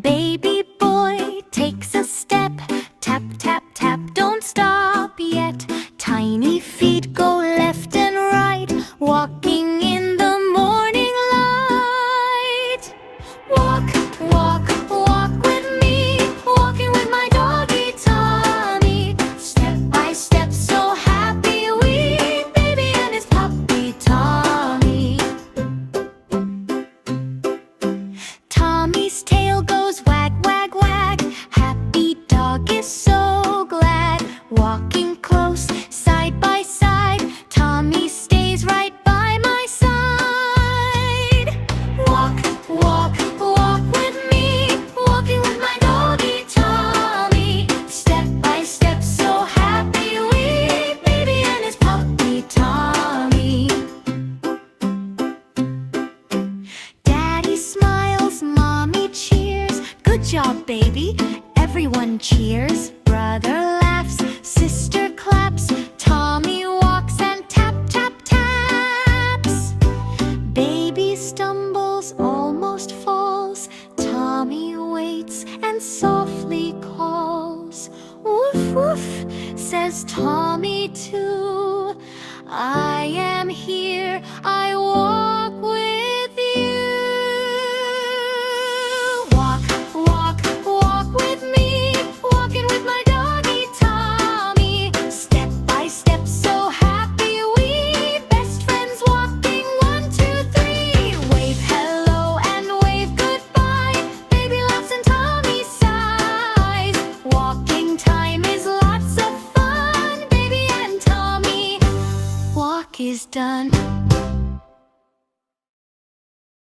Baby boy takes a step, tap, tap, tap, don't stop yet. Tiny feet go left and right, walking in the morning light. Walk, walk, walk with me, walking with my doggy Tommy. Step by step, so happy we, baby and his puppy Tommy. Tommy's tail goes wag, wag, wag. Happy dog is so glad. Walking close, side by side, Tommy stays right by my side. Walk, walk, walk with me, walking with my doggy Tommy. Step by step, so happy we, baby and his puppy Tommy. Daddy smiles, mommy cheers. Good job, baby. Everyone cheers. Brother laughs, sister claps. Tommy walks and tap, tap, taps. Baby stumbles, almost falls. Tommy waits and softly calls. Woof, woof, says Tommy to